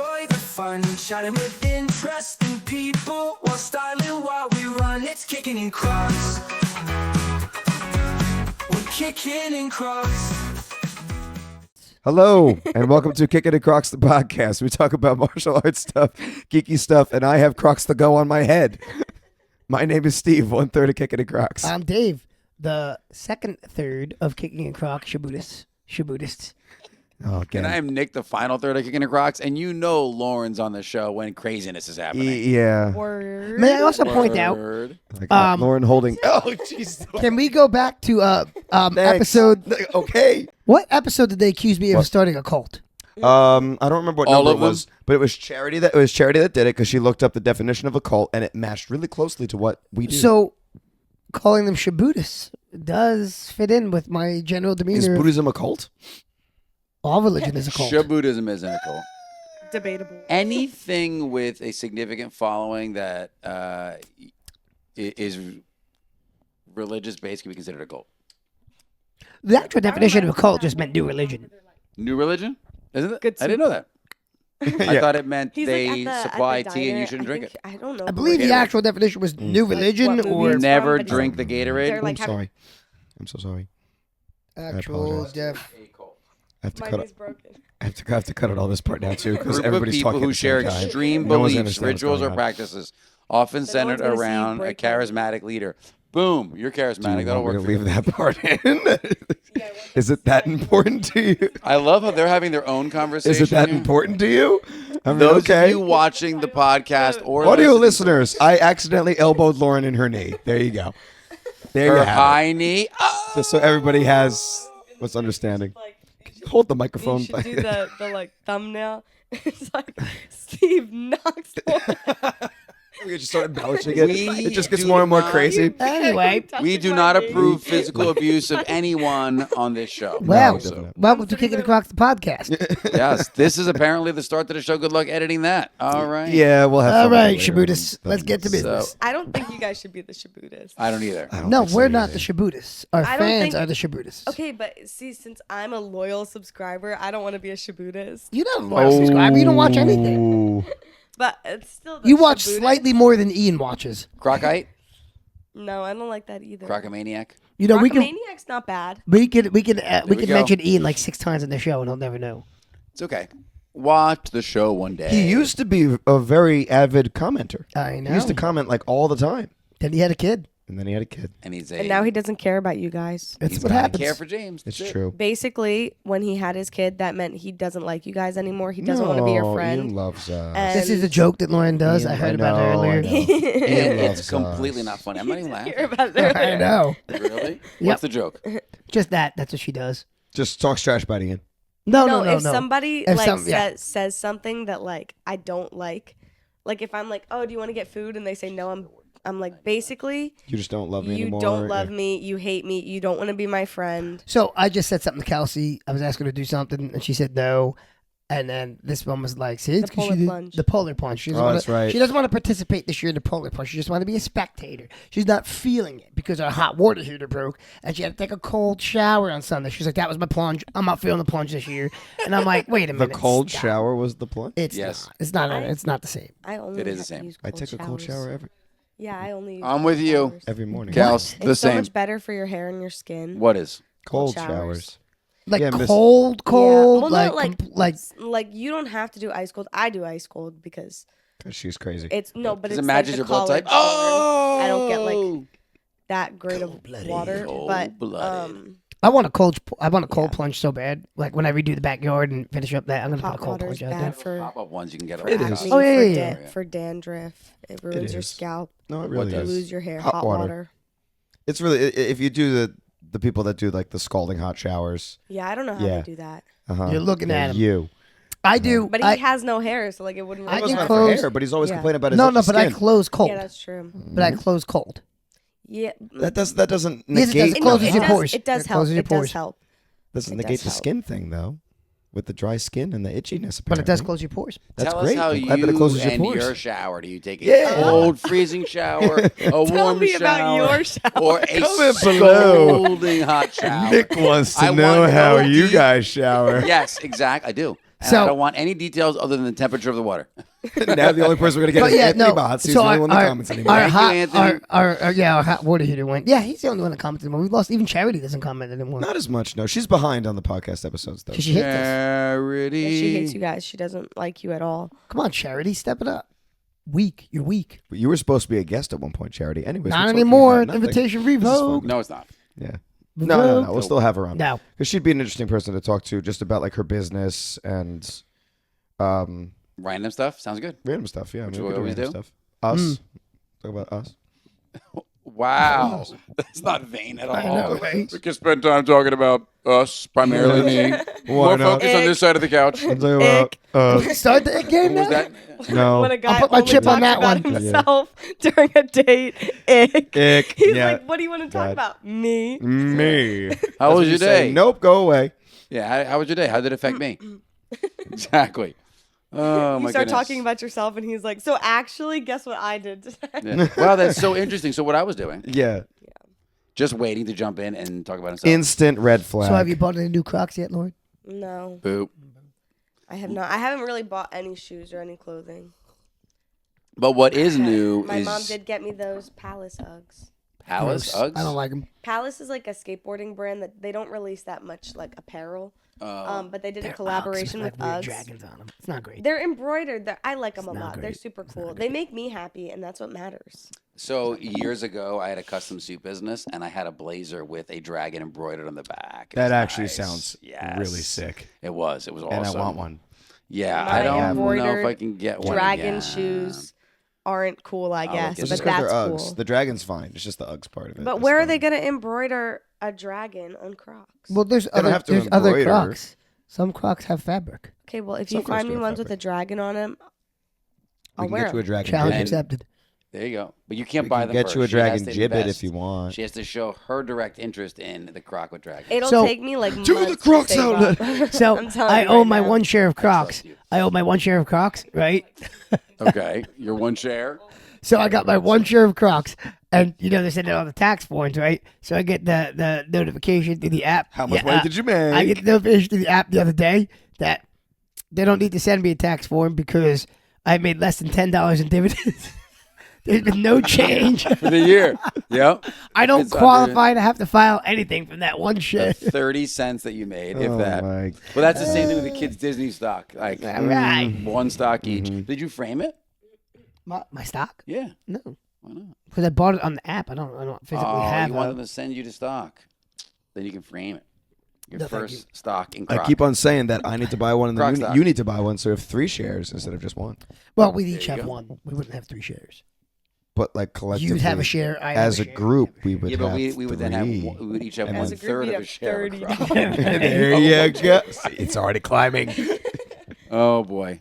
enjoy the fun, chatting with interesting people while styling while we run. It's Kickin in Crocs. We're kicking in Crocs. Hello, and welcome to Kickin and Crocs, the podcast. We talk about martial arts stuff, geeky stuff, and I have Crocs to go on my head. My name is Steve, 1/3 of Kickin and Crocs. I'm Dave, the second third of Kickin and Crocs, Shabootist. Oh, And I'm Nick, the final third of Kickin and Crocs, and you know Lauren's on the show when craziness is happening. Yeah. Word. May I also point out, Like Lauren holding. Oh, jeez. can we go back to episode? Okay. What episode did they accuse me of starting a cult? I don't remember what All number of it was, but it was Charity that did it because she looked up the definition of a cult and it matched really closely to what we do. So, calling them Shabootist does fit in with my general demeanor. Is Buddhism a cult? All religion is a cult. Shabuddhism isn't a cult. Debatable. Anything with a significant following that is religious based can be considered a cult. The actual definition of a cult just meant new religion. New religion? Isn't it? Good I didn't know that. I thought it meant He's they like at the supply diner. tea and you shouldn't drink it. I don't know. I believe the Gatorade. actual definition was new religion what movie or it's Never from, but drink the Gatorade. They're I'm like sorry. I'm so sorry. actual apologize. def. I have to Mine cut is it. broken. I have to cut out all this part now too because Group of everybody's people talking who at the share same time. extreme No one's beliefs, understanding what's rituals, or going on. practices, often So no one's centered gonna see around a break them. charismatic leader. Boom, you're Do charismatic. you That'll want me work to for you. leave that part in? Is it that important to you? I love how they're having their own conversation. Is it that here. important to you? I mean, Those okay. of you watching the podcast or Audio listening, listeners, I accidentally elbowed Lauren in her knee. There you go. There you her have high knee. Oh! it. So everybody has what's understanding. Hold the You microphone. should do the like thumbnail. It's like Steve knocks. We just start embellishing it. We It just gets do more and more not- crazy. Anyway, We do not approve physical abuse of anyone on this show. well, it doesn't. welcome to Kickin' and Crocs, the podcast. Yes, this is apparently the start to the show. Good luck editing that. All right. Yeah, we'll have All fun with right, it later. Shabootist, let's get to business. I don't think you guys should be the Shabootist. I don't either. I don't No, think so we're not either. the Shabootist. Our I don't fans think- are the Shabootist. Okay, but see, since I'm a loyal subscriber, I don't want to be a Shabootist. You're not a loyal subscriber. You don't watch anything. Ooh. But it's still the You watch Shabootist. slightly more than Ian watches. Crocite? No, I don't like that either. Crocomaniac? You know, we can Maniac's not bad. we can we go. mention Ian like 6 times in the show, and he'll never know. It's okay. Watch the show one day. He used to be a very avid commenter. I know. He used to comment like all the time. Then he had a kid. And then he had a kid. and he's a. And now he doesn't care about you guys. That's he's what gotta happens. care for James. It's That's it. true. Basically, when he had his kid, that meant he doesn't like you guys anymore. He doesn't want to be your No, friend. Ian loves us. And- This is a joke that Lauren does. Ian, I heard I about it know, I earlier. know. Ian loves It's completely us. not funny. I'm not even Hear laughing. about that I know. Really? Yep. What's the joke? Just that. That's what she does. Just talks trash about Ian. No. if somebody If like yeah. says something that like I don't like if I'm like, oh, do you want to get food? And they say no, I'm like, basically, You just don't love me you anymore. don't love me, you hate me, you don't want to be my friend. So I just said something to Kelsey. I was asking her to do something, and she said no. And then this one was like, see, it's 'cause polar she did plunge. the polar plunge. She doesn't Oh, wanna, that's right. She doesn't want to participate this year in the polar plunge. She just wanted to be a spectator. She's not feeling it because her hot water heater broke, and she had to take a cold shower on Sunday. She's like, that was my plunge. I'm not feeling the plunge this year. And I'm like, wait a The minute. cold stop. shower was the plunge? It's Yes. not. It's not. It's not the same. I only It is the have to same. use I cold take a cold showers. shower every Yeah, I only use I'm with you. showers. morning. Kels, It's the so same. much better for your hair and your skin. What is? Cold showers. showers. Like Yeah, Miss- cold, Well, no, like like you don't have to do ice cold. I do ice cold because 'Cause she's crazy. it's no, but Because it's it matches like your the blood type. college Oh! born. I don't get like that great of Cold-blooded. water, but Cold-blooded. I want a cold plunge so bad. Like when I redo the backyard and finish up that, I'm gonna put a hot cold water is plunge out there. bad for Pop-up ones you can get. It around. is. acne, Oh, yeah, for, yeah, yeah. for dandruff. It ruins your is. scalp. No, it What really You does? is. lose your hair. Hot Hot, water. water. It's really if you do the people that do like the scalding hot showers. Yeah, I don't know how Yeah. to do that. You're looking they're at him. You. I do. But he has no hair, so like it wouldn't. I really can Not matter. for close- hair, but he's always Yeah. complaining about his no, itchy but I skin. close cold. Yeah, that's true. But I close cold. Yeah, That doesn't Yes, it does. negate. It closes it your does, pores. It does It help. closes your It does pores. help. Doesn't It negate does the help. skin thing though, with the dry skin and the itchiness. But it does apparently. close your pores. That's Tell great. us how I'm glad that it closes your and pores. your shower. Do you take a Yeah. cold, freezing shower, a warm Tell me shower, about your shower. or a Comment below. scalding hot shower? Nick wants to I know want how OD. you guys shower. Yes, exactly. I do. And So- I don't want any details other than the temperature of the water. Now the only person we're gonna get But is yeah, Anthony no. Botts. He's So the only one in the our- comments anymore. Our Thank you, hot, Anthony. our hot water heater went. Yeah, he's the only one that commented anymore. We lost. Even Charity doesn't comment anymore. Not as much. No, she's behind on the podcast episodes though. 'Cause she hates us. Charity. Yeah, she hates you guys. She doesn't like you at all. Come on, Charity, step it up. Weak. You're weak. You were supposed to be a guest at one point, Charity. Anyways, Not we're talking anymore. about nothing. Invitation This is revoked. fun. No, it's not. Yeah. No. We'll still have her on. No. Because she'd be an interesting person to talk to, just about like her business and Random stuff. Sounds good. random stuff. Yeah, I mean, we we could always random do. stuff. Us. Talk about us. Wow. That's not vain at all. I know, right? We can spend time talking about us, primarily me. More not? focus on this side of the couch. I'll tell you about Start the game What was now. that? no. When a guy put my only chip on talks that about one. himself during a date, ick. Ick, He's yeah. like, what do you want to talk God. about? Me. Me. How was your day? Nope, go away. Yeah, how was your day? How did it affect me? Exactly. Oh, You my start goodness. talking about yourself, and he's like, so actually, guess what I did today? Yeah. Wow, that's so interesting. So what I was doing, Yeah. just waiting to jump in and talk about himself. Instant red flag. So have you bought any new Crocs yet, Lord? No, Boop. I have not. I haven't really bought any shoes or any clothing. But what is new My is mom did get me those Palace Uggs. Palace Gross. Uggs. I don't like them. Palace is like a skateboarding brand that they don't release that much like apparel. But they did a collaboration with weird Uggs. dragons on them. It's not great. They're embroidered. I like them a not lot. They're great. super cool. They make me happy, and that's what matters. So years ago, I had a custom suit business, and I had a blazer with a dragon embroidered on the back. It That was actually nice. sounds Yes. really sick. It was. It was awesome. And I want one. Yeah, My I don't know if embroidered I can get one. Dragon again. shoes aren't cool, I look guess, into It's but just because that's they're Uggs. cool. The dragon's fine. It's just the Uggs part of it. But that's where are fine. they gonna embroider a dragon on Crocs? Well, there's don't other have to there's other embroider. Crocs. Some Crocs have fabric. Okay, well, if Some you Crocs find me do have ones with a fabric. dragon on them, We I'll can wear get you a them. dragon. Challenge gibbet. accepted. There you go. But you can't We buy can them get first. you a She has dragon to gibbet invest. if you want. She has to show her direct interest in the croc with dragon. It'll So- take me like To months the Crocs to save outlet. up. So I'm telling I you own right my now. one share of Crocs. trust you. I own my one share of Crocs, right? Okay, your one share. So I got my one share of Crocs, and they send it on the tax forms, right? So I get the notification through the app. How much Yeah, weight did you make? I get the notification through the app the other day that they don't need to send me a tax form because I made less than $10 in dividends. There's been no change. For the year. Yep. I don't It's qualify to have to file anything from that one share. 30 cents that you made, if Oh that. my- Well, that's the same thing with the kids' Disney stock. Like Right. one stock each. Mm-hmm. Did you frame it? My stock? Yeah. No, Why not? because I bought it on the app. I don't physically Oh, have you want it. them to send you to stock. Then you can frame it. Your No, thank first you. stock in I Croc. keep on saying that I need to buy one, and Croc then stock. you need to buy one. So we have 3 shares instead of just one. Well, we each There you have go. one. We wouldn't have 3 shares. But like collectively, You'd have a share. I have as a share. group, we would Yeah, but have we would then have 3. we would each have And one As a group, third we'd of a have share of $30. Croc. There you go. See, it's already climbing. Oh boy.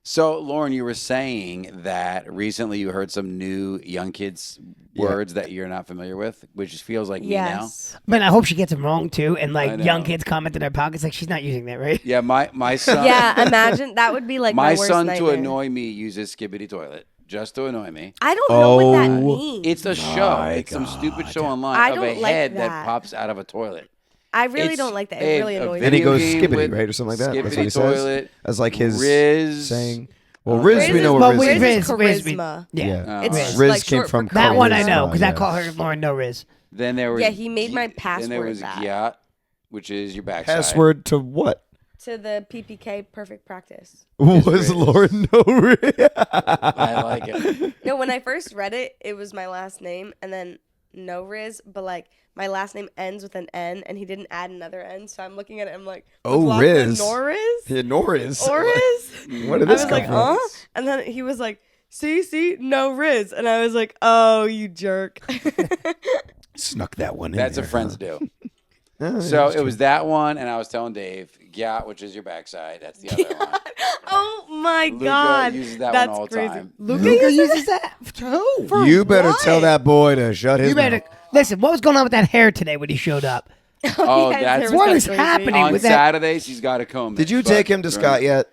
So, Lauren, you were saying that recently you heard some new young kids words that you're not familiar with, which feels like me now. Yes. Man, I hope she gets them wrong too. And I like know. young kids comment in their pockets, like she's not using that, right? Yeah, my son. Yeah, imagine that would be like my my worst son nightmare. to annoy me uses Skibbity Toilet just to annoy me. I don't know what that Oh. means. It's a show. My It's some stupid God. show online I of a don't like head that. that. pops out of a toilet. I really It's don't like that. a- It really a annoys And he me. video goes game skibbity, with right, or something like that. That's Skibbity what he says. Toilet. As like his Riz. saying. Well, Riz, we Riz know is- what Well, Riz Riz is. is Riz, we- charisma. Yeah. It's Riz Riz like came short from for That one I charisma, know because I yeah. call her Lauren No Riz. Then there was Yeah, he made my Then there password was that. Gyat, which is your backside. Password to what? To the PPK perfect practice. Was Riz. Lauren no Riz? I like it. No, when I first read it, it was my last name and then no Riz, but like my last name ends with an N and he didn't add another N, so I'm looking at it, I'm like, Oh, McLaughlin Riz. Noriz? Yeah, Norris. Oriz? Where did I this was come like, from? And then he was like, see, no Riz. And I was like, oh, you jerk. Snuck that one in That's there, what friends huh? do. Oh, So yeah, it was that one, and I was telling Dave, Gyat, which is your backside. That's the other one. Oh my Luca God. uses that That's one all the crazy. time. Luca Luca uses uses that. Who? For You better what? tell that boy to shut his You better mouth. listen. What was going on with that hair today when he showed up? Oh, Yeah, that's there was What that is crazy. happening on with that? Saturdays. He's got to comb it. Did you but take him to during- Scott yet?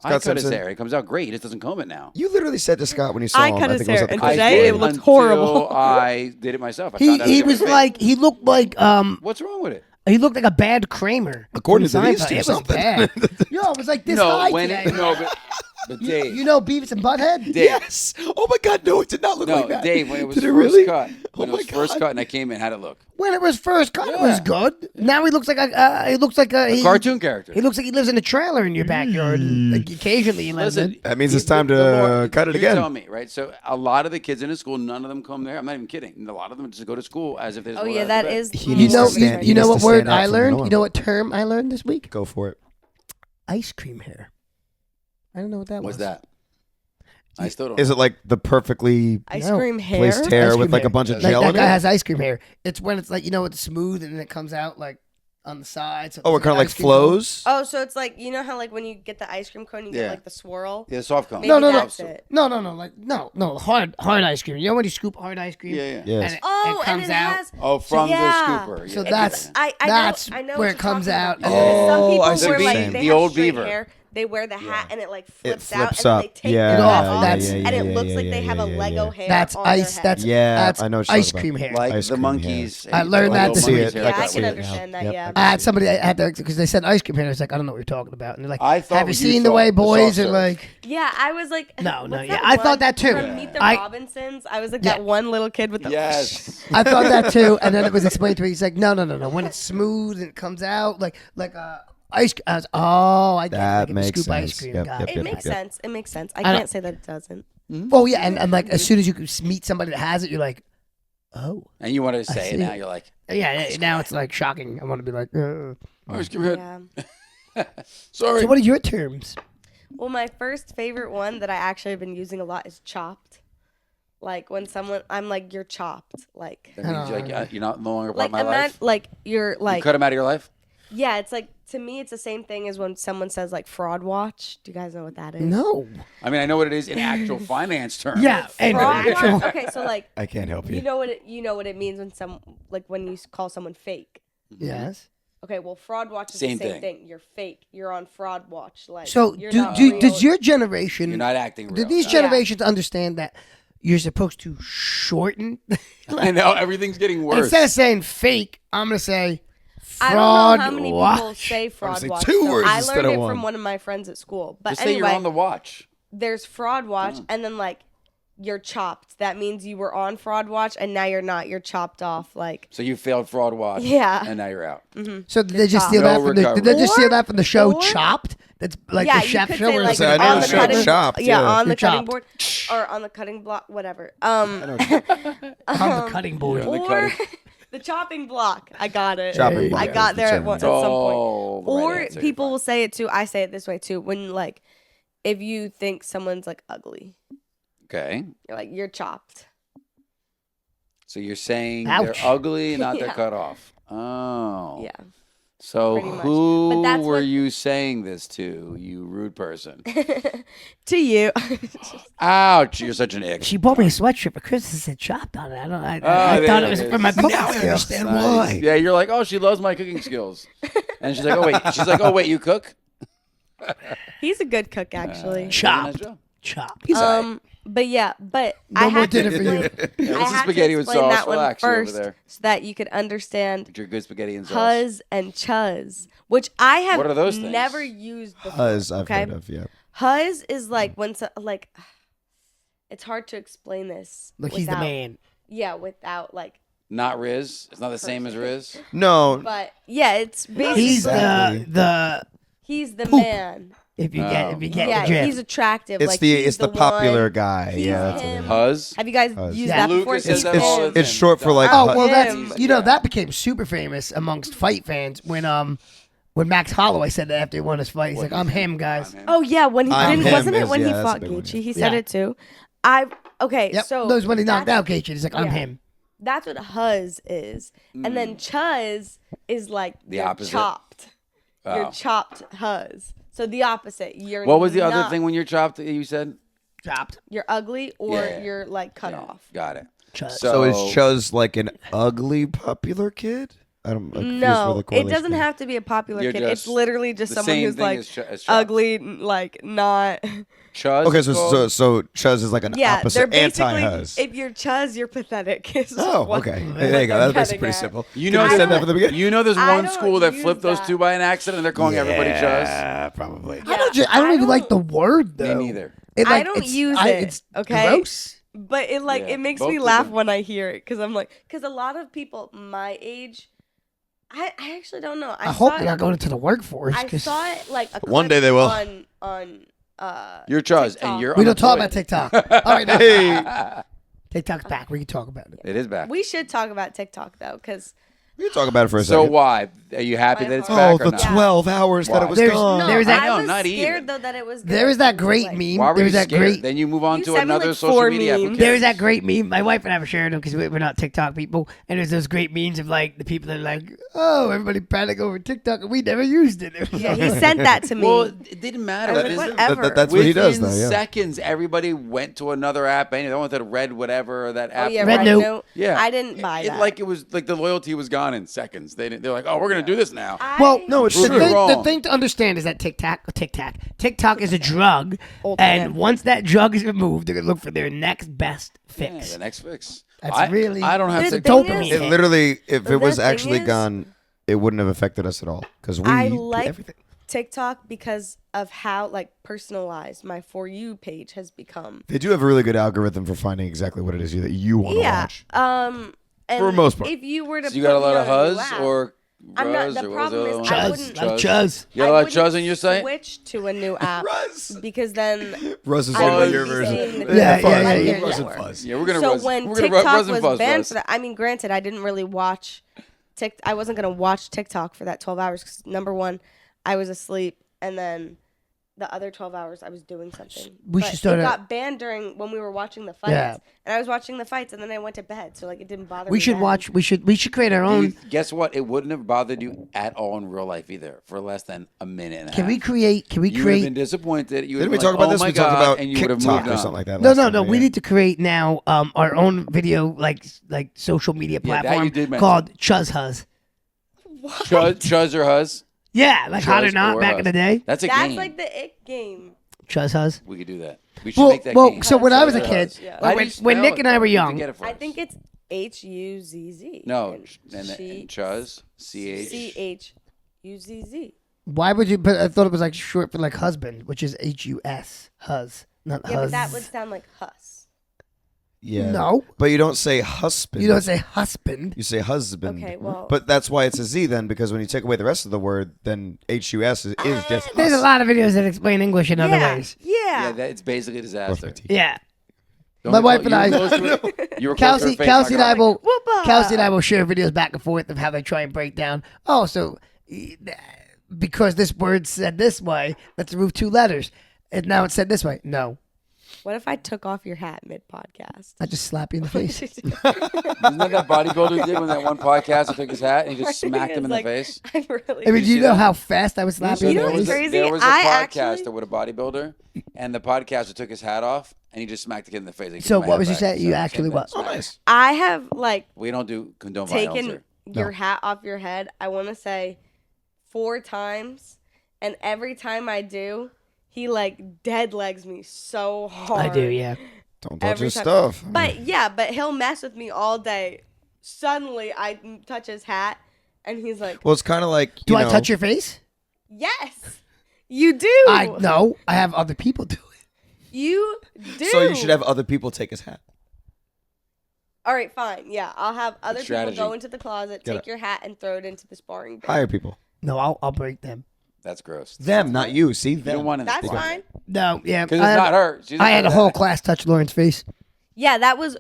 I Scott cut his Simpson? hair. It comes out great. He just doesn't comb it now. You literally said to Scott when you saw I him. cut I his think it was hair, at the and Christmas today party. it looked until horrible. I did it myself. I He found out he it was fit. like he looked like What's wrong with it? He looked like a bad Kramer. According from to these Seinfeld. two, it was something. bad. Yo, it was like this high today. But Dave, You know Beavis and Butthead? Dave, Yes. Oh my God, no, it did not look no, like that. Dave, when it was Did first really? cut, Oh when it my was first God. cut, and I came in, how'd it look? When it was first cut, it was Yeah. good. Now he looks like a Cartoon character. He looks like he lives in a trailer in your backyard. Like occasionally he lives Listen, in. That means it's time the to more- cut it you're again. telling me, right? So a lot of the kids in the school, none of them come there. I'm not even kidding. A lot of them just go to school as if they just Oh go yeah, to that bed. is. He You needs know, to stand- he you know needs what to word stand out I from the learned? norm. You know what term I learned this week? Go for it. Ice cream hair. I don't know what that was. What's that? I still don't. Is it like the perfectly Ice No. cream hair. placed hair Ice with cream like hair. a bunch of Like gel that in guy it? has ice cream hair. It's when it's like, you know, it's smooth and then it comes out like on the sides. So Oh, it it's kind of like ice cream cone. flows? Oh, so it's like, you know how like when you get the ice cream cone, you Yeah. get like the swirl. Yeah, soft cone. Maybe No, that's it. No, like no, hard ice cream. You know when you scoop hard ice cream? Yeah, yeah. Yes. And Oh, it comes and it out. has. Oh, from Yeah. the scooper. So yeah. that's that's I know where what it comes you're out. talking And about. then Some Oh, people I see wear what you're like saying. they The have old straight beaver. hair. They wear the hat and it like flips, flips out, up. and then they take Yeah, the hat off, yeah, yeah, and it yeah, looks yeah, like they yeah, have a yeah, Lego yeah. hair. that's on ice. Their That's head. Yeah, that's I know what you're ice talking cream about. hair. Like Ice the cream monkeys. I learned that this see week. it. Yeah, I can see can it. understand that. Yep. Yeah. I had somebody I had to because they said ice cream hair. I was like, I don't know what you're talking about. And they're like, I thought have you you seen the thought way the boys soft are serve. like? Yeah, I was like, No, what's yeah, that I thought one that too. From Meet the I- Robinsons, I was like Yeah. that one little kid with the. Yes. I thought that too, and then it was explained to me. He's like, no. When it's smooth and it comes out like ice. I was, I get it. That Like, if you makes scoop ice sense. cream. Yep, got yep, it. It makes sense. It makes sense. I don't- can't say that it doesn't. Oh yeah, and like as soon as you meet somebody that has it, you're like, oh And you wanted to say see. it now. You're like, yeah. Now it's like shocking. I want to be like, ice cream head. Yeah. Sorry. So what are your terms? Well, my first favorite one that I actually have been using a lot is chopped. Like when I'm like, you're chopped. Like, That means you're not no longer part of like my life. like you're like, You cut him out of your life. yeah. It's like to me, it's the same thing as when someone says like fraud watch. Do you guys know what that is? No. I mean, I know what it is in actual finance terms. Yeah. And Fraud actual- watch. Okay, so like I can't help you. you know what it means when you call someone fake. Yes. Okay, well, fraud watch is Same the same thing. thing. You're fake. You're on fraud watch. Like, So you're not does real. your generation? You're not acting real. Do these Yeah. generations understand that you're supposed to shorten? I know everything's getting worse. Instead of saying fake, I'm gonna say I fraud don't know how many watch. people say fraud say watch. two though. words I instead learned of it one. from one of my friends at school. But Just say anyway, you're on the watch. there's fraud watch, and then like you're chopped. That means you were on fraud watch, and now you're not. You're chopped off. Like, So you failed fraud watch. Yeah. And now you're out. So did they just chopped. steal No that from the? Did they just recovery. steal that from the show Or- Chopped? That's like yeah, the you chef could show. say where like it's So I know on the the show cutting, Chopped, yeah. on the You're cutting chopped. board or on the cutting block, whatever. on the cutting board. on the Or cutting- the chopping block. I got it. Chopping block I is got the there term. at some point. Oh, right Or answer, you're people fine. will say it too. I say it this way too. When like, if you think someone's like ugly, Okay. you're like, you're chopped. So you're saying Ouch. they're ugly, not they're Yeah. cut off. Oh. Yeah. So pretty much. But who that's were what- you saying this to, you rude person? To you. Ouch! You're such an ick. She bought me a sweatshirt, but Christmas said Chopped on it. I don't. I there thought it it was is. for my cooking Now I skills. understand Nice. why. Yeah, you're like, oh, she loves my cooking skills, and she's like, oh wait, you cook? He's a good cook, actually. Chopped. Nice job. Chopped. But yeah, but No I more had to dinner for you. Yeah, I what's the had spaghetti to with explain sauce? that one Relax you over first there. so that you could understand Get your good spaghetti and sauce. Huzz and Chuzz, which I have What are those things? never used before. Huzz, I've okay? heard of, yeah. Huzz is like when like it's hard to explain this. Look, he's the without- man. Yeah, without like, Not Riz. It's not the same as Riz. No, but yeah, it's basically He's Exactly. the. he's the poop. man. If you get the Yeah, gym. he's attractive. it's like, the he's it's the popular one. guy. He's Yeah, that's him. what Huzz. Have you guys Huzz. used Yeah. that before? Lucas it's says that all the it's time. short for like. Oh well, that's him. you know that became super famous amongst fight fans when Max Holloway said that after he won his fight. He's like, "I'm him, guys." Oh yeah, when he I'm didn't, him wasn't it is- when yeah, he that's a fought big one, Gaethje? yeah. He said Yeah. it too. Okay, Yep. so that was when he knocked that's- out Gaethje. He's like, "I'm yeah. him." That's what Huzz is, and then Chuzz is like The you're opposite. chopped. Oh. You're chopped Huzz. So the opposite. You're What was the other not- thing when you're chopped that you said? Chopped. You're ugly or Yeah. you're like cut Yeah, off. Got it. Chuzz. So is Chuzz like an ugly popular kid? I'm confused where No, the it correlation doesn't is. have to be a popular You're kid. It's just literally just the someone same who's thing like as Chuzz. ugly, like not Chuzz. Okay, it's so called? so Chuzz is like an Yeah, they're opposite basically. anti-Huzz. If you're Chuzz, you're pathetic. is Oh, what- okay. what There you go. they're That makes it getting pretty at. simple. You Did know, you I said that don't- from the beginning? You know, there's I one don't school that use flipped those that. two by an accident, and they're calling everybody Chuzz. Yeah, probably. I don't even like the word though. Me neither. I don't use it, It's okay? gross. But it Yeah, it makes both me of laugh them. when I hear it because I'm like, because a lot of people my age, I actually don't know. I hope saw they're it- not going into the workforce. I 'cause saw it like a One clip day they will. on You're Chuzz, TikTok. and you're. we don't talk unemployed. about TikTok. All right, now, Hey, TikTok's back. We can talk about it. It is back. We should talk about TikTok though, because we can talk about it for a So second. why? Are you happy My that it's heart. back Oh, or the not? 12 hours that Why? it was There's- gone. no, There was that- I I know, was not scared even. though that it was. There is that great like, meme. Why were there you was that scared? great. Then you move on You to sent me, another like, social 4 media memes. application. There was that great meme. My wife and I were sharing them because we're not TikTok people, and there's those great memes of like the people that are like, "Oh, everybody panic over TikTok, and we never used it." Yeah, he sent that to me. Well, it didn't matter. I was because like, whatever. That's what he does, within though. Yeah. seconds, everybody went to another app. Anyway, they went to the Red whatever or that oh app. yeah, Red Red Note. Note. Yeah. I didn't buy that. It was like the loyalty was gone in seconds. They're like, oh, we're gonna do this now. Well, no, it's Prove the me thing. The wrong. thing to understand is that TikTok is a drug, Old and man. once that drug is removed, they're gonna look for their next best Yeah, fix. the next fix. That's really- I don't have The TikTok. thing Dopamine. is- It literally, if The it was thing actually is- gone, it wouldn't have affected us at all because we I do like everything. TikTok because of how like personalized my For You page has become. They do have a really good algorithm for finding exactly what it is that you want to Yeah. watch. And For the most part. if you were to, So you got a put me lot of on new Huzz app, or I'm not- Ruzz the or what was problem the is other one? I Chuzz, wouldn't- love Chuzz. You got a lot of Chuzz on your site? Switch to a new app Ruzz. because then Russ is I in would your be version. saying the Yeah, difference yeah, on yeah, your yeah. Ruzz and network. Fuzz. Yeah, we're gonna. So Ruzz, when we're gonna TikTok Ruzz and was Fuzz, banned Ruzz. for that, I mean, granted, I didn't really watch. I wasn't gonna watch TikTok for that 12 hours because number one, I was asleep, and then the other 12 hours I was doing something. We But should start It a- got banned during when we were watching the fights, Yeah. and I was watching the fights, and then I went to bed, so like it didn't bother me. We should then. watch. We should create our own. Guess what? It wouldn't have bothered you at all in real life either for less than a minute and a Can half. we create? Can we You would have been create? disappointed. You would Didn't we have talk been about like, this? Oh my We talked God, about and you would have TikTok moved or on. something like that. No, last no, time, no. yeah. We need to create now our own video like social media Yeah, that platform you did mention. called Chuzz. Chuzz or Huzz? Yeah, like Hot or Chuzz Not or back in Huzz. the day. That's a That's game. like the it game. Chuzz. We could do that. We should Well, make that well. game. So when I was a Chuzz or kid, Huzz. Yeah. How do when, you when spell Nick it, and I though? were You young, I get it for us. think it's HUZZ. No, and and she- Chuzz, CHUZZ. why would you? But I thought it was like short for like husband, which is HUS, Huzz, not Yeah, but Huzz. that would sound like Huss. Yeah. No, But you don't say husband. you don't say husband. You say husband. Okay, well- But that's why it's a Z then, because when you take away the rest of the word, then HUS is just There's a hus. lot of videos that explain English in other Yeah, ways. yeah. Yeah, it's basically a disaster. Yeah. Don't My get wife close- and you I- were close to it. You were close to her Kelsey, face, Kelsey not and I going. will. Whoop-a. Kelsey and I will share videos back and forth of how they try and break down. Oh, so because this word said this way, let's remove 2 letters, and now it's said this way. No, What if I took off your hat mid podcast? I just slap you in the face. Isn't that that bodybuilder did when that one podcast he took his hat and he just smacked him in the face? I really. I mean, you do you see know that? how fast I was slapping You you know in the what's face? crazy? There was a I podcaster actually- with a bodybuilder, and the podcaster took his hat off, and he just smacked the kid in the face. Like, So "Give me my what hat was you back." saying? You So, actually same what? thing. Oh, nice. I have like We don't do condone violence taken here. your hat off your head. I want to say 4 times, and every time I do, he like dead legs me so hard. I do, yeah. Don't touch Every his time. stuff. But yeah, but he'll mess with me all day. Suddenly, I touch his hat, and he's like, Well, it's kind of like, Do you I know, touch your face? "Yes, you do. No, I have other people do it. You do." So you should have other people take his hat. All right, fine. Yeah, I'll have other people strategy. go into the closet, Get take it. your hat, and throw it into the sparring bin. Hire people. No, I'll break them. That's gross. Them, not you. See, You don't them. want it. That's fine. No, yeah. Because I it's had- not her. She's I had a not whole that. class touch Lauren's face. Yeah, that was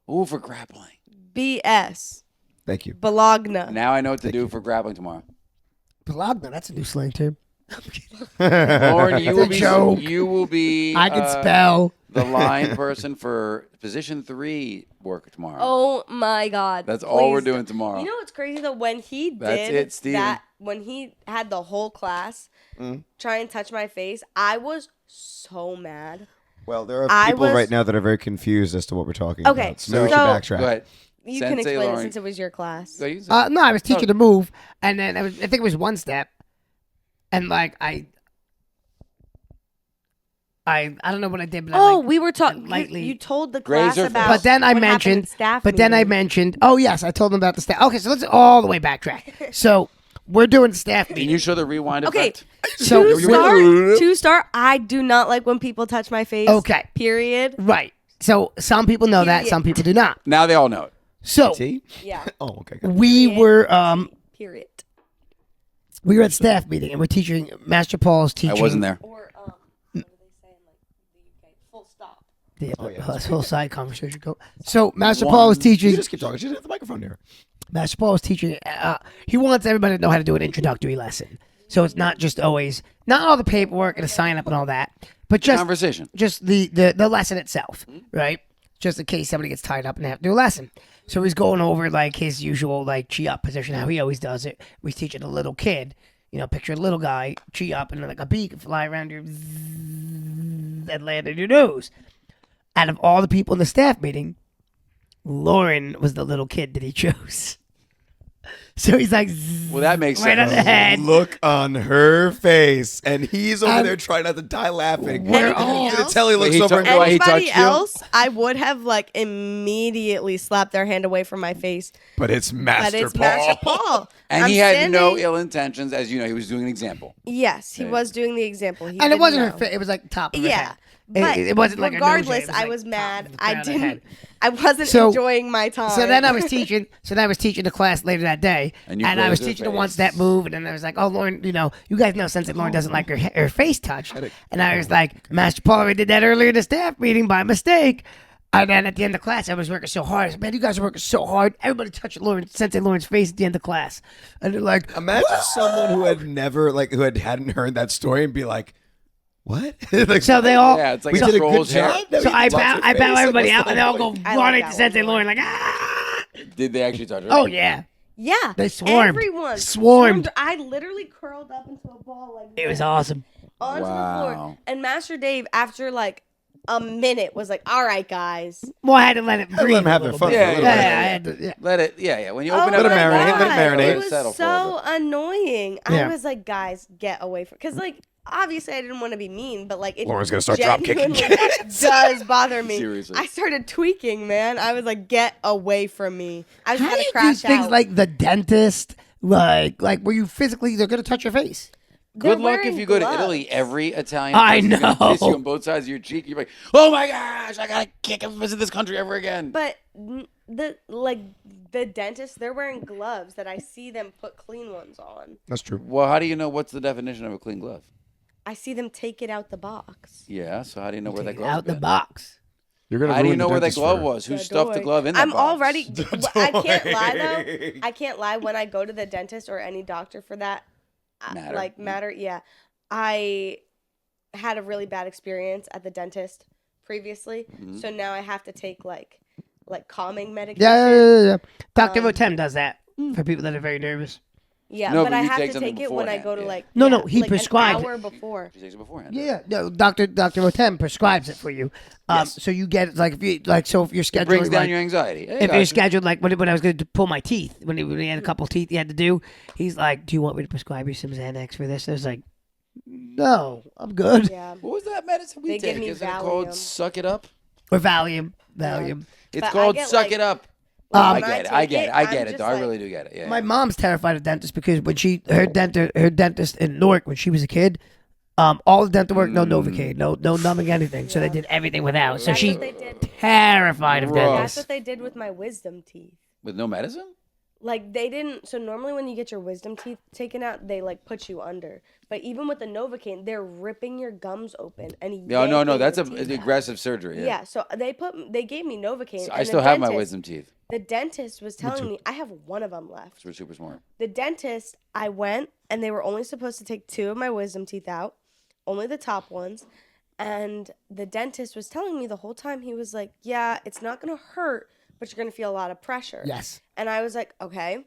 Ooh, for grappling. BS. Thank you. Bologna. Now I know what to do for grappling tomorrow. Bologna, that's a new slang term. Lauren, you will be. joke. You will be. I can spell. The line person for position 3 work tomorrow. Oh my God. That's all we're Please doing don't. tomorrow. You know what's crazy though? When he That's did it, Steven. that, when he had the whole class try and touch my face, I was so mad. Well, there are I people was- right now that are very confused as to what we're talking Okay, about. So maybe we so- should Go backtrack. ahead. You Sensei can explain it Lauren. since it was your class. Go, you say- No, I was teaching to move, and then I think it was one step, and like I don't know what I did, but Oh, we were talking. lightly. You told the Grays class are about. But then I what happened mentioned, at staff but then I meeting. mentioned, oh yes, I told them about the staff. Okay, so let's all the way backtrack. So we're doing the staff Can meeting. you show the rewind Okay, effect? So two star. I do not like when people touch my face. Okay. Period. right. So some people know that, some people do not. Now they all know it. So T? Yeah. Oh, okay. Good. we were Period. we were at staff meeting and we're teaching. Master Paul's teaching. I wasn't there. Or what are they saying? Like the UK. Full stop. Yeah, whole side conversation. Go. So Master Paul was You teaching. just keep talking. Just hit the microphone there. Master Paul was teaching. He wants everybody to know how to do an introductory lesson. So it's not just always not all the paperwork and the sign up and all that, but just Conversation. just the lesson itself, right? Just in case somebody gets tied up and they have to do a lesson. So he's going over like his usual like chi up position, how he always does it. He's teaching a little kid, picture a little guy chi up and like a bee can fly around your and land in your nose. Out of all the people in the staff meeting, Lauren was the little kid that he chose. So he's like, Well, that makes right on sense. the head. Look on her face, and he's over there trying not to die laughing. We're You all- can tell he looks he over. took- why he Anybody touched you? else, I would have like immediately slapped their hand away from my face. But it's But Master it's Paul. Master Paul. And I'm he had no standing- ill intentions, as you know. He was doing an example. Yes, he was doing the example. He And it didn't wasn't her know. face. It was like top of her Yeah. head. But It wasn't like a nose regardless, job, it was I like was top mad. of the I crown of the didn't. head. I wasn't So- enjoying my time. So then I was teaching. the class later that day, And and, you I was closed her teaching the face. one step move, and then I was like, "Oh, Lauren, you guys know since Lauren doesn't like her face touched," and I was like, "Master Paul, we did that earlier in the staff meeting by mistake." And then at the end of class, I was working so hard. I said, "Man, you guys are working so hard." Everybody touched Sensei Lauren's face at the end of class, and they're like, Imagine someone who had never, hadn't heard that story and be like, "What?" Like, "So they all." Yeah, it's like we a did a good troll's hair. job. No, So he I loves bow her face. everybody Like, out, and they all go I like running that to Sensei one. Lauren like, "Ah!" Did they actually touch her? Oh yeah, Yeah, They swarmed. Everyone Swarmed. I literally curled up into a ball like it was that awesome. onto the Wow. floor. And Master Dave, after like a minute, was like, "All right, guys." Well, I had to let it breathe. them have a their little fun bit. for a Yeah, little Yeah, bit. I had to. Yeah. Let it. Yeah. When you Oh open my up, Let it marinate, let it God, marinate. It was Settle for a so little annoying. Yeah. I was like, "Guys, get away from," because like obviously I didn't want to be mean, but like it Lauren's gonna start drop kicking genuinely does bother me. Seriously. I started tweaking, man. I was like, "Get away from me!" I was How trying do to you do crash things out. like the dentist, like where you physically they're gonna touch your face? They're Good luck if wearing you go to gloves. Italy. Every Italian I person is gonna know. kiss you on both sides of your cheek. You're like, oh my gosh, I gotta kick and visit this country ever again. But the dentists, they're wearing gloves that I see them put clean ones on. That's true. Well, how do you know what's the definition of a clean glove? I see them take it out the box. Yeah, so how do you know where that glove Out the been? box. You're gonna. How do you ruin the know where that dentist glove for- was? Who The stuffed the door. glove in that I'm box? already. I can't lie though. I can't lie. When I go to the dentist or any doctor for that, Matter. yeah, I had a really bad experience at the dentist previously, Mm-hmm. so now I have to take like calming medication. Yeah. Dr. Votem does that for people that are very nervous. Yeah, No, but but I you have take to something take it when I beforehand, go to yeah. like No, he like prescribed an it. hour before. She takes it beforehand. Yeah, no, Dr. Votem prescribes it for you. So you get like if you so if you're scheduling It brings down like, your anxiety. Hey, if you're gotcha. scheduled like when I was going to pull my teeth when he had a couple teeth he had to do, he's like, "Do you want me to prescribe you some Xanax for this?" I was like, "No, I'm good." Yeah. What was that medicine we They give take? me Isn't it called Valium. Suck It Up? Or Valium. Valium. It's But I called get, Suck like- It Up. When I I get it. take I get it. I I'm get it. just Though I like- really do get it. Yeah. My mom's terrified of dentists because when her dentist in Newark when she was a kid, all the dental work, no Novocaine, no numbing anything. So they did everything without. So That's she's what they did. terrified of Bro. That's dentists. what they did with my wisdom teeth. With no medicine? Like they didn't. So normally when you get your wisdom teeth taken out, they like put you under. But even with the Novocaine, they're ripping your gums open and No, no. yanking That's your an teeth out. aggressive surgery. Yeah. So they gave me Novocaine. So and I the still have my dentist- wisdom teeth. The dentist was telling me I have one of them left. We're super smart. The dentist, I went and they were only supposed to take 2 of my wisdom teeth out, only the top ones. And the dentist was telling me the whole time, he was like, "Yeah, it's not going to hurt, but you're going to feel a lot of pressure." Yes. And I was like, "Okay."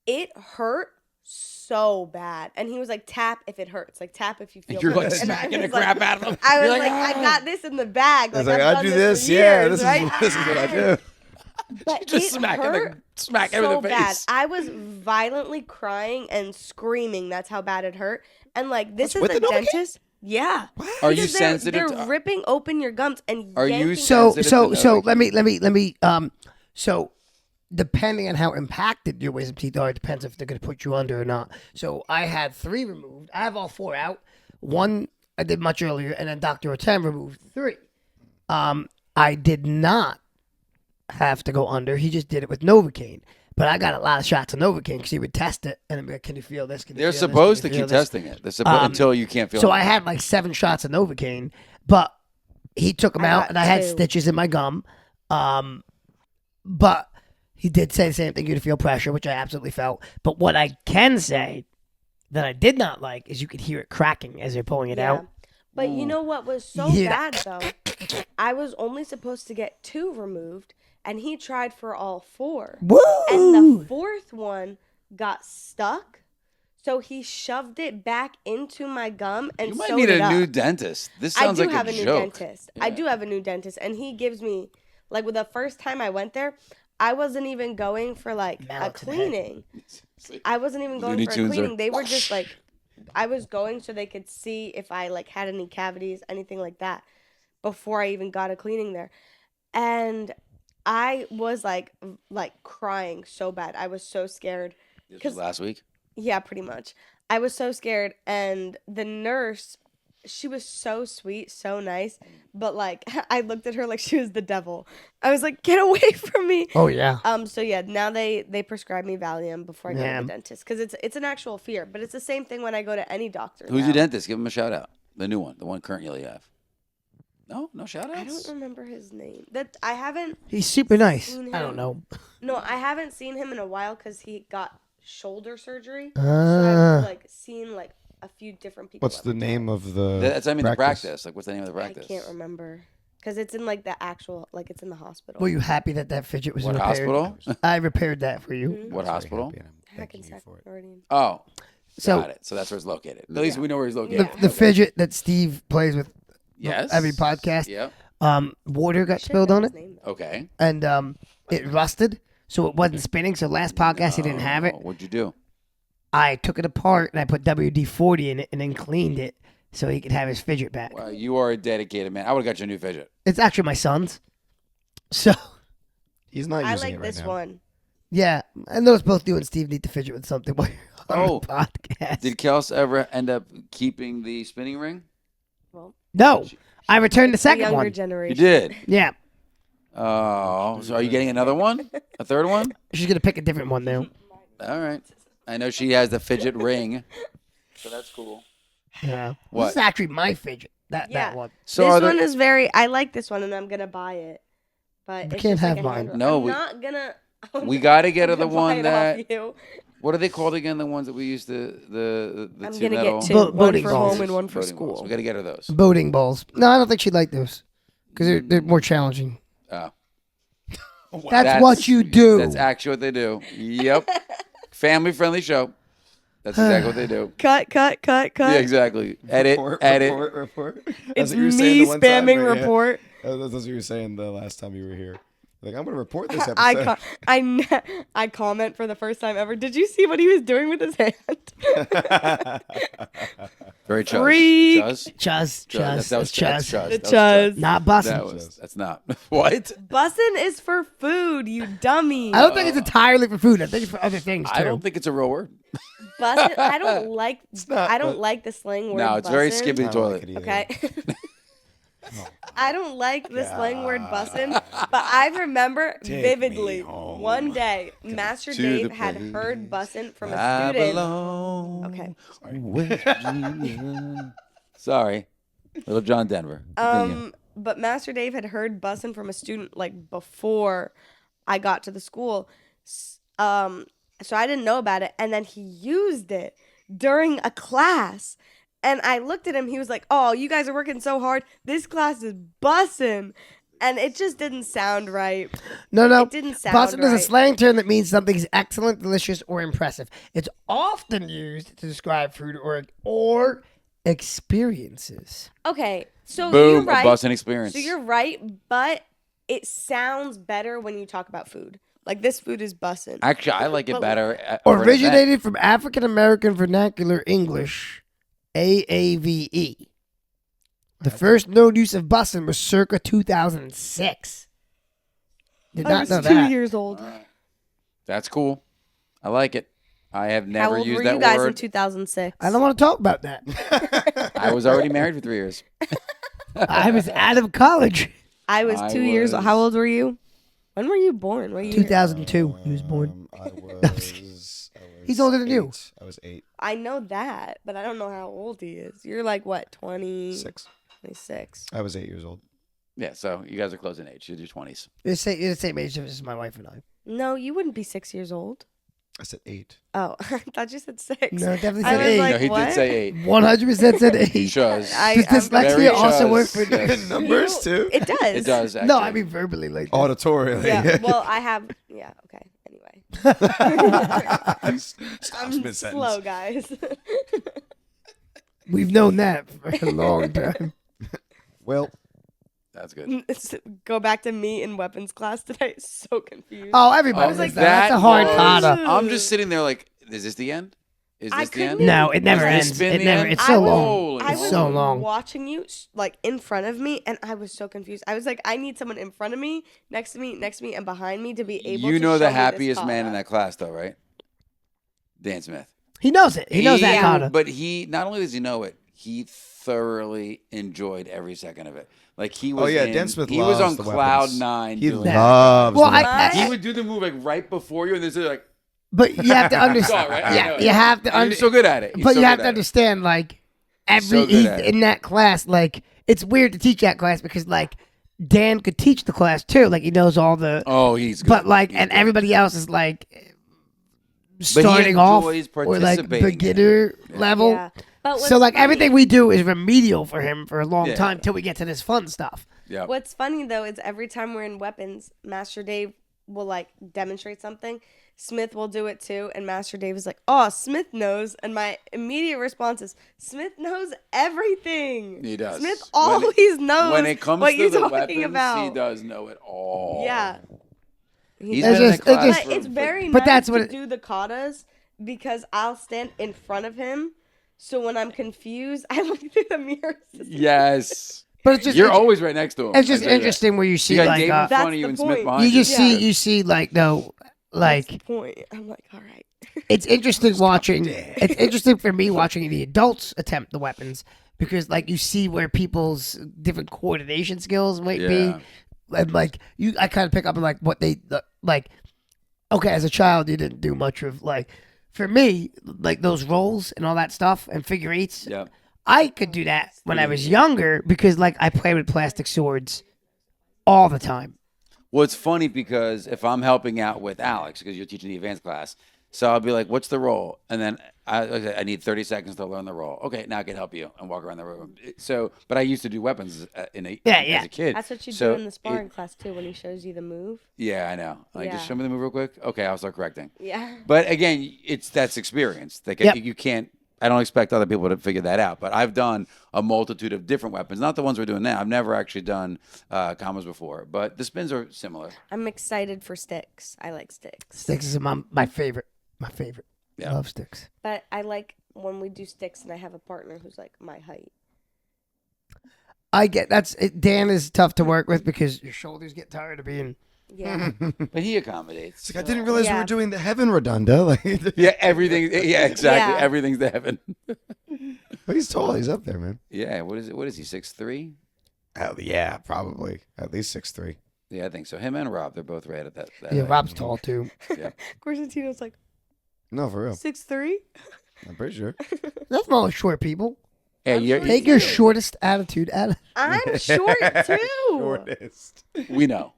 It hurt so bad. And he was like, "Tap if it hurts. Like, tap if you feel You're pain." like And I smacking the was like- crap out of them. I was You're like, I "Ah." got this in the bag. I was Like, like, I've I done do for this. years, Yeah, this right? is what I do. But Just it smack hurt smack him so in the bad. face. I was violently crying and screaming. That's how bad it hurt. And like this With is the a Novocaine? dentist. Yeah. Are you Because sensitive? They're ripping open your gums and Are you yanking sensitive So to let me so depending on how impacted your wisdom teeth are, it depends if they're going to put you under or not. So I had 3 removed. I have all 4 out. 1 I did much earlier, and then Dr. Otem removed 3. I did not have to go under. He just did it with Novocaine. But I got a lot of shots of Novocaine because he would test it, and I'd be like, "Can you feel this? Can you They're feel this? supposed Can to you keep feel this?" testing it. They're supposed until you can't feel. So it. I had like 7 shots of Novocaine, but he took them I out, got and I had 2. stitches in my gum. But he did say the same thing, you to feel pressure, which I absolutely felt. But what I can say that I did not like is you could hear it cracking as they're pulling it out. But you know what was so Yeah. bad though? I was only supposed to get 2 removed, and he tried for all 4. Woo! And the 4th one got stuck, so he shoved it back into my gum and You might sewed need it a up. new dentist. This I sounds do like have a a new joke. dentist. I do have a new dentist, and he gives me like with the first time I went there, I wasn't even going for like a Mallet to the head. cleaning. I wasn't even going Looney for a Tunes are- cleaning. They were just like, I was going so they could see if I like had any cavities, anything like that, before I even got a cleaning there. And I was like crying so bad. I was so scared. This was last week. Yeah, pretty much. I was so scared, and the nurse, she was so sweet, so nice, but like I looked at her like she was the devil. I was like, "Get away from me!" Oh, yeah. So yeah, now they prescribe me Valium before I go Yeah. to the dentist because it's an actual fear. But it's the same thing when I go to any doctor. Who's now. your dentist? Give him a shout out. The new one, the one currently you have. No shout outs. I don't remember his name. That I haven't. He's super nice. Seen I don't him. know. No, I haven't seen him in a while because he got shoulder surgery. So Ah. I've like seen like a few different people. What's at the time. name of the That's the practice. Like, what's the name of the practice? I can't remember because it's in like the actual, like it's in the hospital. Were you happy that fidget was What repaired? hospital? I repaired that for you. What hospital? Hackensack, Oregon. Oh, So got it. So that's where it's located. At least we know where he's located. the fidget that Steve plays with Yes. every podcast, Yep. water got Should spilled know on his it, name, though. Okay. and it rusted, so it wasn't spinning. So last podcast he didn't have it. Oh, what'd you do? I took it apart and I put WD-40 in it and then cleaned it so he could have his fidget back. Well, you are a dedicated man. I would have got you a new fidget. It's actually my son's. So He's not I using like it right this now. one. yeah, I noticed both you and Steve need to fidget with something while you're on Oh, the podcast. Did Kels ever end up keeping the spinning ring? Well, No, I returned the the second younger one. You generation. did. Yeah, Oh, so are you getting another one? A third one? she's gonna pick a different one now. All right. I know she has the fidget ring, so that's cool. Yeah, What? this is actually my fidget. That Yeah. one. So This are there, one is very. I like this one, and I'm gonna buy it. But You it's can't just like have a mine. handle. No, I'm we- not gonna. we got to get her I'm the gonna buy one it that. off you. What are they called again? The ones that we used to the I'm two gonna metal get 2. Bo- One boating for balls. home and one for voting balls. school. We got to get her those. Boating balls. No, I don't think she'd like those because they're more challenging. Oh. That's what you do. That's actually what they do. Yep. Family friendly show. That's exactly what they do. Cut. Yeah, exactly. Edit. edit. Report. That's It's what you were saying me the one time, spamming right? Yeah. report. That's what you were saying the last time you were here. Like, I'm going to report this episode. I comment for the first time ever. Did you see what he was doing with his hand? Very chuzz. Freak. Chuzz? Chuzz, chuzz, That was chuzz. chuzz. The That was chuzz. Not That bussin'. was, that's not. What? Bussin' is for food, you dummy. I don't think it's entirely for food. I think it's for other things too. I don't think it's a real word. Bussin'. I don't like. not, I don't but- like the slang word. No, it's very bussin'. skippy I don't toilet. like it either. Okay. I don't like the slang word bussin', but I remember vividly home. one day Master to Dave the had place heard bussin' from a I student. belong. Okay. with you. Sorry. Little John Denver. Continue. But Master Dave had heard bussin' from a student like before I got to the school. So I didn't know about it, and then he used it during a class. And I looked at him. He was like, "Oh, you guys are working so hard. This class is bussin'," and it just didn't sound right. No. It didn't sound Bussin' is a right. slang term that means something's excellent, delicious, or impressive. It's often used to describe food or experiences. Okay, so Boom. you're right. A bussin' experience. So you're right, but it sounds better when you talk about food. Like this food is bussin'. Actually, I like it But- better. over an event. Originated from African American vernacular English, AAVE. The first known use of bussin was circa 2006. Did I not was know 2 that. years old. That's cool. I like it. I have How never old used were that you guys in word. 2006? I don't want to talk about that. I was already married for 3 years. I was out of college. I was 2 years old. How old were you? When were you born? What year? 2002. He was born. I was. He's older than you. I was 8. I know that, but I don't know how old he is. You're like, what, 26? I was 8 years old. Yeah, so you guys are close in age. You're your 20s. You're the same age as my wife and I. No, you wouldn't be 6 years old. I said 8. Oh, I thought you said 6. No, definitely I said was 8. like, No, he what? did say 8. 100% said 8. Chuzz. Does I'm very dyslexia also work Chuzz, for yes. Numbers too. It does. It does, actually. No, I mean verbally like that. Auditorially. Yeah. Well, I have. Yeah. Okay. Anyway, Stop I'm mid slow, sentence. guys. We've known that for a long time. Well, That's good. Go back to me in weapons class today. So confused. Oh, everybody I does was that. That's a hard was- kata. I'm just sitting there like, is this the end? Is I this the end? couldn't- No, it never Has this ends. been It the never. end? It's so I was- long. Holy I It's was so long. watching you like in front of me, and I was so confused. I was like, I need someone in front of me, next to me, and behind me to be able to You know show the me this happiest man in kata. that class, though, right? Dan Smith. He knows it. He knows that kata. But he not only does he know it, he thoroughly enjoyed every second of it. Like he was. Dan Smith He was on loves the cloud weapons. 9. He doing it. loves Well, the I- weapons. He would do the move like right before you, and this is like, But you have to saw it, understand. right? I Yeah, know. you have to He's understand. so good at it. He's But so you have good to at it. understand, like So good at it. in that class, like it's weird to teach that class because like Dan could teach the class too, like he knows all the. Oh, he's good. But like, He's and good. everybody else is like he starting off enjoys or like participating in it. beginner level. Yeah. But So like funny- everything we do is remedial for him for a long Yeah. time till we get to this fun stuff. Yeah. What's funny though is every time we're in weapons, Master Dave will like demonstrate something. Smith will do it too, and Master Dave is like, "Oh, Smith knows," and my immediate response is, "Smith knows everything. He does. Smith When it- always knows When it comes what to you're the talking weapons, about." he does know it all. Yeah, He's It's been in just- the it class just- for- but it's very But nice that's to what it- do the katas because I'll stand in front of him. So when I'm confused, I look through the mirror. Yes. But it's just You're it's, always right next to him. it's just I tell you that. interesting where you see You got like Dave in front That's of you the and Smith point. behind you you. just Yeah. you see like no That's the like point. I'm like, all right. it's interesting watching. It's interesting for me watching the adults attempt the weapons because like you see where people's different coordination skills might Yeah. be, and like I kind of pick up on like what they like. Okay, as a child, you didn't do much of like. For me, like those rolls and all that stuff and figure eights, Yeah. I could do that when I was younger because like I played with plastic swords all the time. Well, it's funny because if I'm helping out with Alex, because you're teaching the advanced class, so I'll be like, what's the role? And then I need 30 seconds to learn the role. Okay, now I can help you and walk around the room. So, but I used to do weapons as a kid. That's what you So do in the sparring class too when he shows you the move. Yeah, I know. Like, Yeah. just show me the move real quick. Okay, I'll start correcting. Yeah. But again, that's experience. Like, Yep. you can't. I don't expect other people to figure that out. But I've done a multitude of different weapons, not the ones we're doing now. I've never actually done combos before, but the spins are similar. I'm excited for sticks. I like sticks. Sticks is my favorite. My favorite. Yeah. Love sticks. But I like when we do sticks and I have a partner who's like my height. I get that's it. Dan is tough to work with because your shoulders get tired of being. Yeah. But he accommodates. It's like, I didn't realize we Yeah. were doing the heaven redonda. Like, Yeah, everything. Yeah, exactly. Yeah. Everything's to heaven. he's tall. He's up there, man. Yeah. What is it? What is he? 6'3"? Hell yeah, probably at least 6'3". Yeah, I think so. Him and Rob, they're both right at that. Yeah, height. Rob's tall too. Corsentino's like No, for real. 6'3". I'm pretty sure. That's all short people. Yeah, I'm you're, short Take too. your shortest attitude out of. I'm short too. Shortest. we know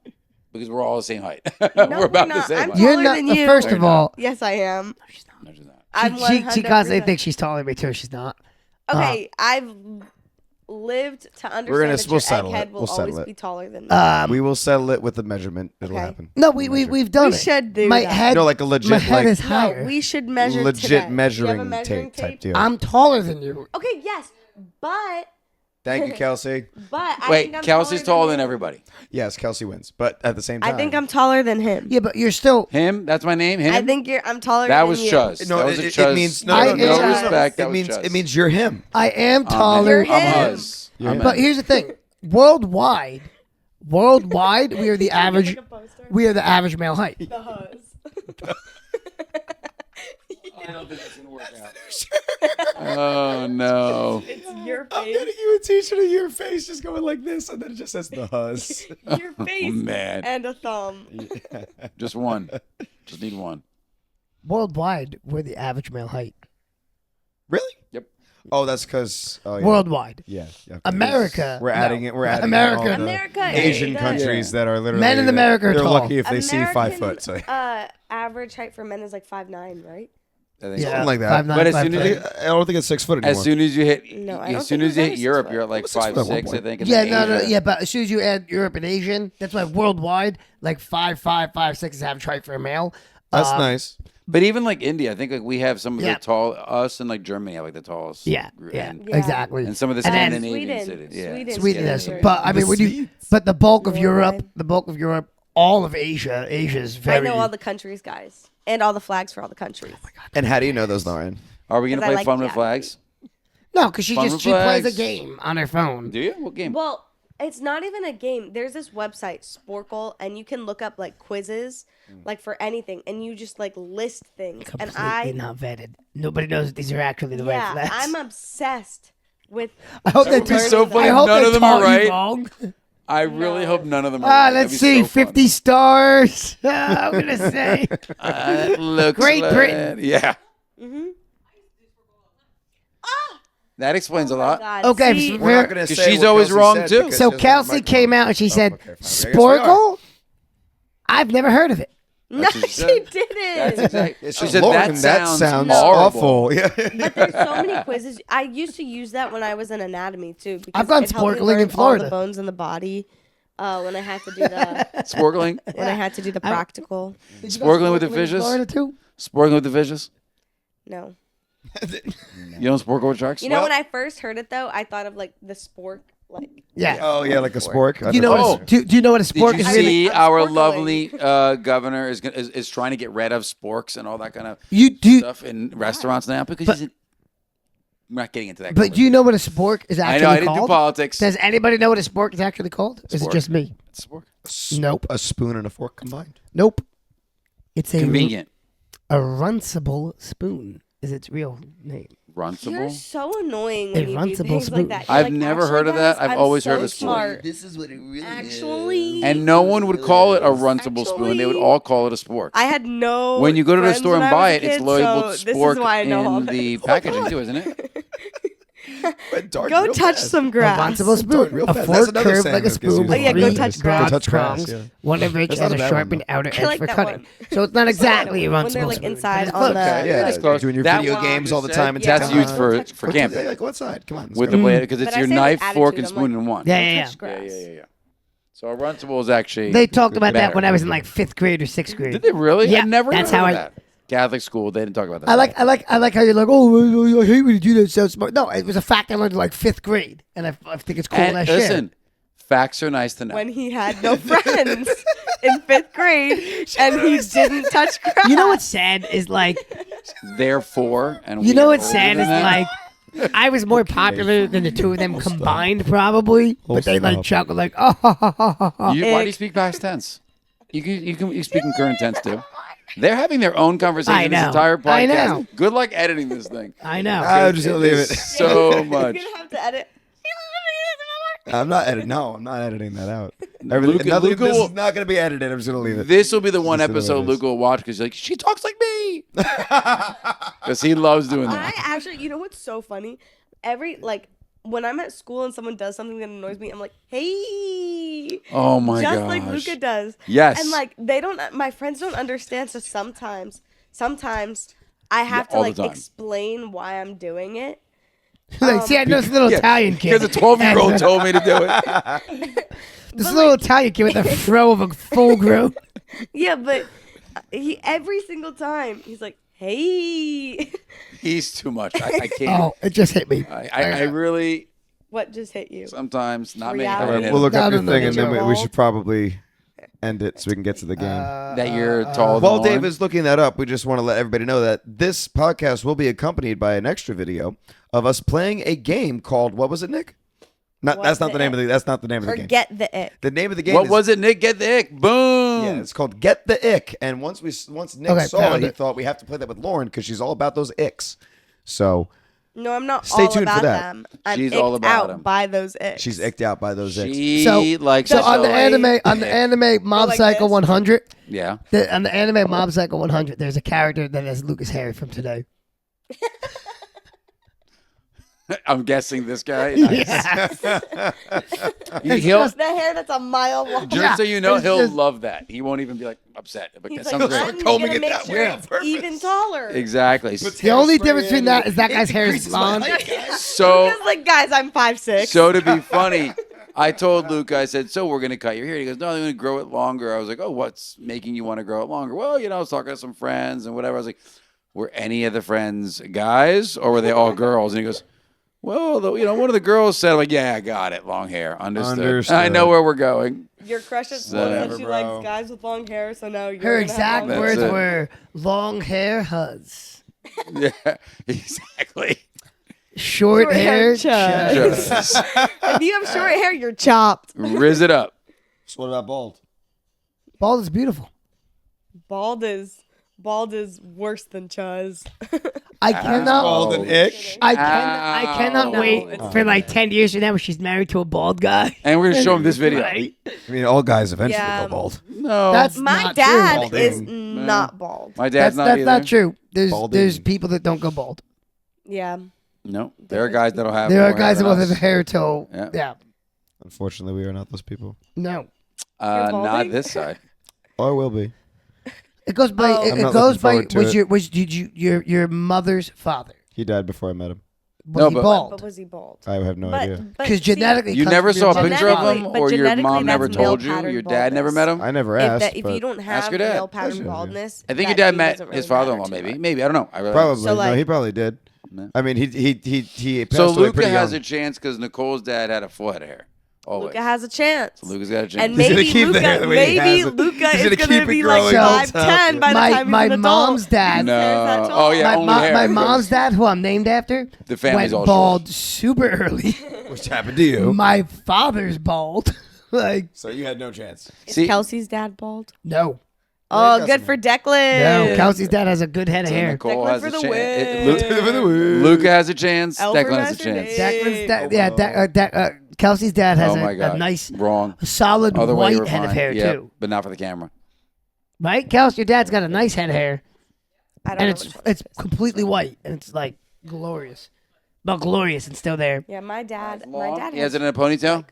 because we're all the same height. No, we're about not. the same I'm height. You're taller not. than you. First They're of all, Yes, I am. No, she's not. I'm she 100%. constantly thinks she's taller than me too. She's not. Okay, I've lived to understand We're gonna- that we'll your settle egghead it. will We'll settle always it. be taller than me. We will settle it with the measurement. It'll Okay. happen. No, We'll we measure. we've done We it. should do my that. head. No, like a legit, my head like, is higher. No, we should measure legit today. Do you have a measuring measuring tape type deal. I'm taller than you. Okay, yes, but Thank you, Kelsey. I Wait, think I'm Kelsey's taller than him. everybody. Yes, Kelsey wins, but at the same time, I think I'm taller than him. Yeah, but you're still. Him? That's my name? Him? I think I'm taller that than was you. Chuzz. No, that was a it Chuzz. means no, no, no no, respect. That It was means Chuzz. it means you're him. I am I'm taller. You're I'm him. Huzz. But here's the thing: worldwide, we are the average. We are the average male height. The Huzz. I don't think it's gonna work out. Oh no! It's your I'm face. getting you a t-shirt of your face just going like this, and then it just says the Huzz. Your face man. and a thumb. Just one. Just need one. Worldwide, we're the average male height. Really? Yep. Oh, that's because Worldwide, Yeah. Okay. America. We're adding it. We're adding America. all the America. Asian is- countries that are literally Men in America are They're tall. lucky if they see 5 American, foot. So average height for men is like 5'9", right? I think Yeah, Something like that. 5'9", But as soon as 5'10". I don't think it's 6 foot anymore. As soon as you hit, No, I as don't soon think as you it's hit ever Europe, 6 you're at like It was 6 foot at one 5'6", I point. think. and Yeah, then no, Asia. yeah, but as soon as you add Europe and Asian, that's why worldwide, like 5'5", 5'6" is average height for a male. That's nice. But even like India, I think like we have some of Yeah. the tall. Us and like Germany have like the tallest. Yeah, group, yeah, and, Yeah. exactly. and some of the And then- Scandinavian Sweden. cities. Yeah. Sweden Yeah. is, but I mean, but the bulk of Europe, all of Asia is I very. know all the countries, guys, and all the flags for all the countries. And how do you know those, Lauren? Are we gonna 'Cause I play like Fun with geography. Flags? No, because she Fun just with she plays a flags. game on her phone. Do you? What game? Well, it's not even a game. There's this website, Sporkle, and you can look up like quizzes, like for anything, and you just like list things. And Completely not vetted. Nobody knows that these are actually the right yeah, flags. I'm obsessed with. I hope That would be so funny I if hope none they of them are taught you right. wrong. I really hope none of them are. Ah, right. That'd let's be see, so fun. 50 stars. I'm gonna say. That looks Great like- Britain. Yeah. Mm-hmm. That explains a Oh my lot. God. Okay, See, so We're not going to 'Cause say she's what always Kelsey wrong, said too. because So she doesn't Kelsey like came them. out and she said, okay, fine. I guess we are. Sporkle? I've never heard of it. no, That's what she she said. didn't. That's exactly. She She said, said Lauren, that sounds awful. horrible. Yeah. But there's so many quizzes. I used to use that when I was in anatomy too. Because I've gone it helped me sporkling learn in Florida. All the bones in the body. When I had to do the Sporkling. when I had to do the practical. Sporkling with the fishes. Florida too? Sporkling with the fishes. No. You don't sporkle with sharks. You know, when I first heard it though, I thought of like the spork, like Yeah. Oh, yeah, like a spork. Do you know Oh. what a, do you know what a Did spork you is? see Really? I'm our sporkling. lovely governor is trying to get rid of sporks and all that kind of You do, stuff in restaurants now because But- he's. We're not getting into that. but do you know what a spork is I actually know I didn't do called? politics. Does anybody know what a spork is actually called? Is it Spork. just me? Spork. Nope. A spoon and a fork combined. Nope. It's a Convenient. a runcible spoon is its real name. you're Runcible. so annoying A when you do runcible things spoon. like that. You're I've like, never "Actually, heard of that. guys, I've I'm always so heard of spork." smart. This is what it really Actually, And no one would call it a runcible spoon. They would Actually- all call it a spork. I had no. When you go to the friends store when and I buy was it, a it's kid, labeled so this is spork why I know all in the this. packaging too, isn't it? Go touch some A grass. runcible spoon. real A fast. fork That's another curved saying like a that gets spoon used with Oh, yeah, go three touch broad grass. Touch grass, prongs, yeah. one of which That's has not a a bad sharpened one, outer I edge like for that cutting. one. So it's not exactly a When runcible they're like spoon. inside but on it's the. close. Yeah, That's close. doing your That video one games all the just time said- and That's taking used on- for What's camping Like, go outside. Come on. let's with go. the blade because it's But I your say with knife, fork, attitude, and I'm spoon like, in one. Yeah, Go yeah, touch yeah. grass. Yeah. So a runcible is actually. They talked about that better. when I was in like 5th grade or 6th grade. Did they really? Yeah, I never. that's heard how of I- that. Catholic school. They didn't talk about that. I like how you're like, oh, I hate when you do that. So smart. No, it was a fact I learned in like 5th grade, and I think it's cool. And And I share. listen, facts are nice to know. When he had no friends in 5th grade and he didn't touch grass. You know what's sad is like, Therefore, and you we know are what's older sad than is that. like, I was more popular than the two of them combined, probably. But they like chuckle like, oh, ha, ha, ha, ha, ha. Why do you speak past tense? You speak in current tense too. They're having their own conversation. I This know. entire podcast. I know. Good luck editing this thing. I know. I'm just going to leave it. So much. You're gonna have to edit. I'm not editing. No, I'm not editing that out. Luca This will- is not going to be edited. I'm just going to leave it. This will be the one Just the way episode it is. Luca will watch because like she talks like me. Because he loves doing I that. actually, you know what's so funny? When I'm at school and someone does something that annoys me, I'm like, hey. Oh my Just gosh. like Luca does. Yes. And like my friends don't understand, so sometimes I have to all the like time. explain why I'm doing it. Like, see, I know this little Italian kid. Because a 12-year-old told me to do it. This little Italian kid with the fro of a full grown. Yeah, but he every single time he's like, hey. He's too much. I can't. Oh, it just hit me. I really What just hit you? sometimes not me. Reality. All right, we'll look up No, your no, thing, no, and then no. we should probably end it so we can get to the game. that you're taller than While Lauren. Dave is looking that up, we just want to let everybody know that this podcast will be accompanied by an extra video of us playing a game called, what was it, Nick? That's not the name of the. That's not the name of the Or game. get the ick. The name of the game. What is, was it, Nick? Get the ick. Boom. Yeah, it's called Get the Ick. And once Nick Okay, saw found it, he it. thought we have to play that with Lauren because she's all about those icks. So No, I'm not Stay all tuned for about that. them. I'm She's icked all about out them. by those icks. she's icked out by those icks. She So- likes So to on the show- anime Mob like Psycho this. 100, Yeah. on the anime Mob Psycho 100, there's a character that has Lucas Harry from today. I'm guessing this guy. Yes. He'll, the hair that's a mile long. just so you know, it's he'll just- love that. He won't even be like upset. But He's that like, sounds I'm great. combing gonna it make that sure way on it's purpose. even taller. Exactly. The only difference between that is that guy's hair is blonde. So, He's like, guys, I'm 5'6". so to be funny, I told Luke, I said, so we're going to cut your hair. He goes, no, I'm going to grow it longer. I was like, oh, what's making you want to grow it longer? Well, I was talking to some friends and whatever. I was like, were any of the friends guys or were they all girls? And he goes, well, one of the girls said, like, yeah, I got it. Long hair. Understood. I know where we're going. Your crush is So- blonde and Whatever, she bro. likes guys with long hair, so now you're Her gonna exact have long words That's it. were long hair Huzz, Yeah, exactly. short hair Chuzz. Chuzz. Just If you have short hair, you're chopped. riz it up. So what about bald? Bald is beautiful. Bald is worse than Chuzz. I cannot. Bald and ick. I cannot Ow. wait for like 10 years from now when she's married to a bald guy. And we're going to show him this video. Right? I mean, all guys eventually Yeah. go bald. No. That's My not dad true. is Balding. not bald. My dad's That's not not either. true. There's Balding. people that don't go bald. Yeah. No, there are guys that'll have. There more are guys that hair will than have us. hair till Yeah. yeah. Unfortunately, we are not those people. No. You're Not balding? this side. Or will be. It goes by. Oh. I'm It not goes looking by. forward to it. Did your mother's father? He died before I met him. Was No, he but- But bald? was he bald? I have no idea. But Because see, genetically, You comes never from saw a your picture of Genetically- him, but or your genetically, mom never that's told male you. pattern Your dad never met him. I never if, asked. if but you don't Ask have your dad. male Of course pattern you do. baldness, I think your that dad gene met doesn't his really father-in-law. matter too Maybe. much. Maybe I don't know. I really probably So, no, like- he probably did. No. I mean, he passed So away Luca pretty has young. a chance because Nicole's dad had a full head of hair. Always. Luca has a chance. Luca's got a chance. And He's gonna maybe keep the hair the way he has it. Luca He's is gonna going keep to it be like growing on 5'10" by the My- time my he's an adult. mom's dad- His hair's that No. tall. Oh, yeah. My, only my, hair. my mom's dad, who I'm named after, The family's all went bald super early. Which happened to you. My father's bald. Like So you had no chance. Is See- Kelsey's dad bald? no, Oh, got good some for Declan. no. Kelsey's dad has a good head of So hair. Nicole Declan has for a the chance. win. Luca has a chance. Alfred Declan has a has a chance. name. Declan's dad, yeah. Kelsey's dad has Oh my God. a nice, Wrong. solid Other way you white were head of fine. hair Yep, too. but not for the camera. Right, Kels, your dad's got a nice head of hair, I don't and know it's which one it's it is. completely white, and it's like glorious, but glorious and still there. Yeah, my dad. He has it in a ponytail.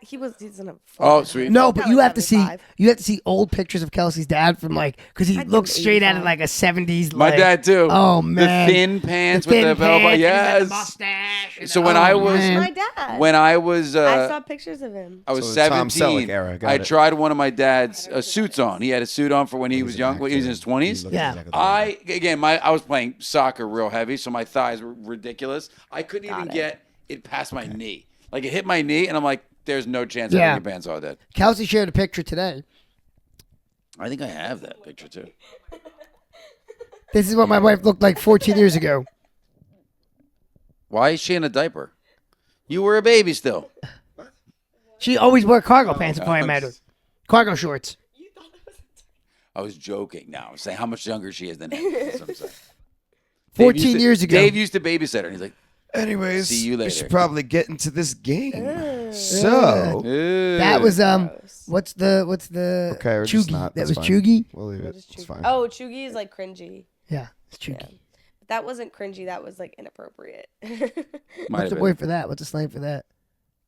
He's in a. Oh, sweet. No, That but was you have to see 75. old pictures of Kelsey's dad from like because he I'd give looks him straight out of 85. like a 70s. My like, dad too. Oh man, The thin pants thin with the bell. pants, and he's got the Yes. mustache. and So the- when oh, I was- man. My dad. When I was I saw pictures of him. I was So the Tom 17. Selleck era, got I it. tried one of my dad's suits on. He had a suit on for when he was young, when he was in his 20s. Yeah. I was playing soccer real heavy, so my thighs were ridiculous. I couldn't even it. get it past my knee. Like it hit my knee, and I'm like, "There's no chance Yeah. I can pants all that." Kelsey shared a picture today. I think I have that picture too. This is what my wife looked like 14 years ago. Why is she in a diaper? You were a baby still. She always wore cargo pants before I met her. Cargo shorts. I was joking. Now I'm saying how much younger she is than him. That's what I'm saying. 14 Dave used to- years ago. Dave used to babysit her, and he's like, Anyways, See you we later. should probably get into this game. So, That was Gross. what's the Okay, we're just Chugi? not. That That's was fine. Chugi. we'll leave it. What is It's Chugi? fine. Oh, Chugi is like cringy. Yeah, it's Chugi. Yeah. But that wasn't cringy. That was like inappropriate. might What's have the been. word for that? What's the slang for that?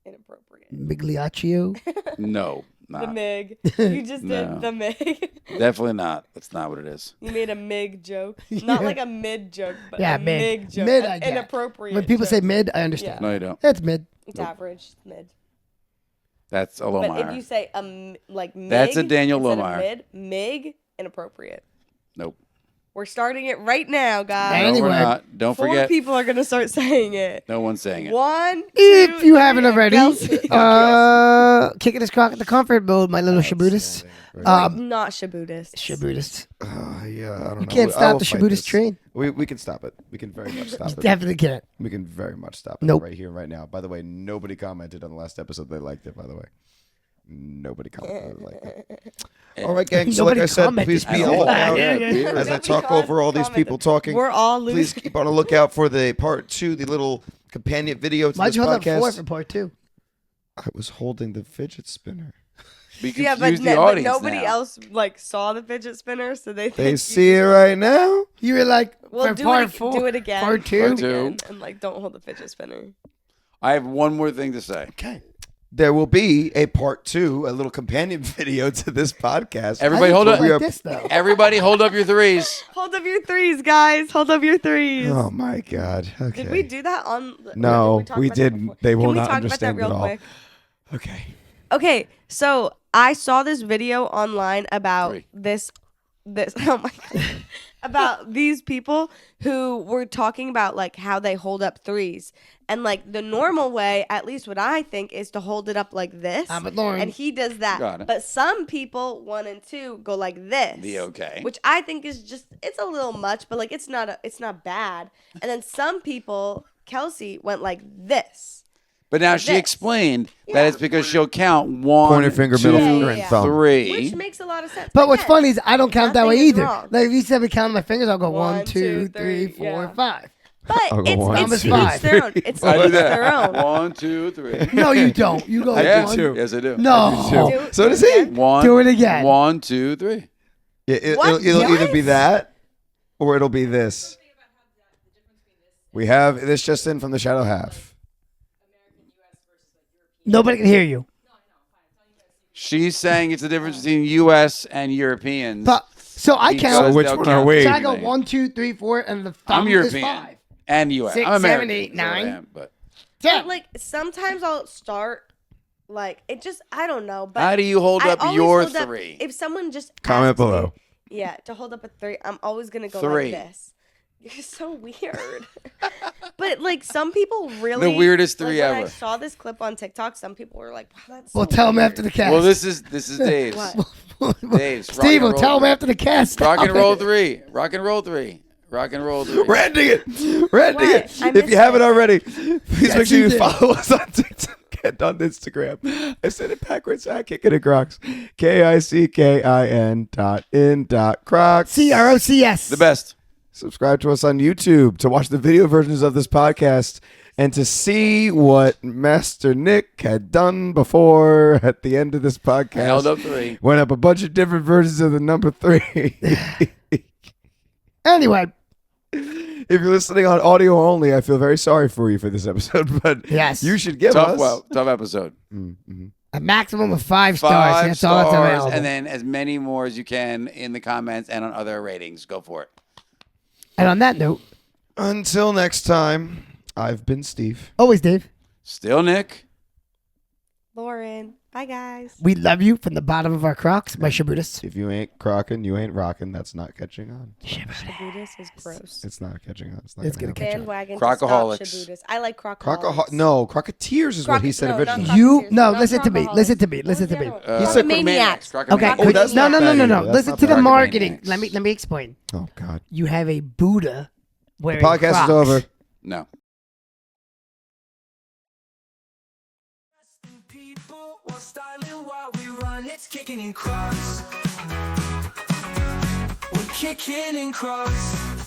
Inappropriate. Migliaccio. No, The not. Mig. You just No. did the Mig. Definitely not. That's not what it is. You made a Mig joke. Not like a mid joke, but Yeah, a mid. Mig joke. Mid, An I get. inappropriate When people say joke. mid, I understand. No, you don't. It's mid. It's average. It's mid. That's a But Lohmeyer. if you say like Mig That's a Daniel instead of Lohmeyer. Mig, inappropriate. Nope. We're starting it right now, guys. No, Anyway. we're not. Don't 4 forget. people are gonna start saying it. No one's saying it. 1, 2, If you haven't 3, already, Kelsey. kicking his crock at the comfort mode, my little Shabutis. Not Shabutis. Shabutis. Yeah, I don't know. You can't I stop will the fight Shabutis this. train. We can stop it. We can very much stop it. Definitely can't. We can very much stop it Nope. right here and right now. By the way, nobody commented on the last episode. They liked it, by the way. Nobody commented. They liked it. All right, gang. So like Nobody I said, commented. please be At on the all. lookout. Yeah, yeah. As I Nobody talk over all these commented. people talking, We're all please losing. keep on a lookout for the part 2, the little companion video to Why'd this you hold up 4 podcast. for part 2? I was holding the fidget spinner. We Yeah, confuse but, the but audience nobody now. else like saw the fidget spinner, so they think They you see it right now. You were like, Well, for do part it, 4. do it again. Part Do it 2. again, and like, don't hold the fidget spinner. I have one more thing to say. Okay. There will be a part 2, a little companion video to this podcast. Everybody hold up. Like this, though. Everybody hold up your threes. Hold up your 3s, guys. Hold up your 3s. Oh my God. Okay. Did we do that on? No, did talk we about that didn't. before? They will Can we not talk understand about that at real all. quick? Okay. Okay, so I saw this video online about 3. this oh my God, about these people who were talking about like how they hold up 3s, and like the normal way, at least what I think, is to hold it up like this. But Lauren, And he does that. Got it. But some people, 1 and 2, go like this. The okay. Which I think is just, it's a little much, but like it's not bad. And then some people, Kelsey, went like this. But now she This. explained that Yeah. it's because she'll count 1, Pointer finger, 2, middle Yeah, finger, yeah, and yeah. thumb. 3. Which makes a lot of sense. but what's Again, funny is I don't count that nothing way is either. wrong. Like if you said me counting my fingers, I'll go 1, 1, 2, 3, 4, yeah. 5. But I'll go it's, one, it's, two, it's their own. It's I do each that. their own. 1, 2, 3. No, you don't. You go I do 1. too. Yes, I do. No. Do- So do does it he? again. 1. Do it again. 1, 2, 3. Yeah, What? it'll either be What? that or it'll be this. We have this just in from the Shadow Half. Nobody can hear you. She's saying it's the difference between U.S. and Europeans. But so I because count. So which they'll one count are we? So I go everything. 1, 2, 3, 4, and the thumb I'm is European 5. and U.S. 6, I'm 7, American. 8, so I 9. am, but But like sometimes I'll start like it just I don't know. But how do you hold I up always your hold up- 3? if someone just Comment asks me- below. yeah, to hold up a 3, I'm always gonna go 3. like this. You're so weird. But like some people really The weirdest like, 3 when I ever. saw this clip on TikTok, some people were like, "Wow, that's." Well, so tell him weird. after the cast. Well, this is Dave's. What? Dave's. Rock Steve, and will roll tell him 3. after the cast. Rock and Stop roll it. 3. Rock and roll 3. Rock and roll 3. We're ending it. We're ending What? it. I If missed you haven't it. already, please make sure you you did. follow us on TikTok and on Instagram. I said it backwards. I Kickin and Crocs. KICKIN.in.Crocs. CROCS. The best. Subscribe to us on YouTube to watch the video versions of this podcast and to see what Master Nick had done before at the end of this podcast. I held up 3. Went up a bunch of different versions of the number 3. Anyway, If you're listening on audio only, I feel very sorry for you for this episode, but Yes. you should give Tough, us. well, tough episode. a maximum of 5 stars. 5 That's all that's stars, available. and then as many more as you can in the comments and on other ratings. Go for it. And on that note, Until next time, I've been Steve. always Dave, Still Nick. Lauren, bye guys. we love you from the bottom of our Crocs, my Shabutis. If you ain't crocking, you ain't rocking. That's not catching on. Shabutis is gross. It's not catching on. It's not It's gonna gonna happen. catch on. Bandwagon. Crocaholics. To stop Shabutis. I like crocaholics. No, crocketeers is what he said No, not originally. You crocketeers, no, not listen to me. crocaholics. Listen to me. What Listen was to the me. other one? He said Crocomaniacs. Okay, Crocomaniacs. good. that's no, not no, no, bad no, either. no. That's Listen not to the bad. marketing. Crocomaniacs. Let me explain. Oh God. You have a Buddha The wearing podcast Crocs. is over. No. People while styling while we run, it's kicking in Crocs. We're kicking in Crocs.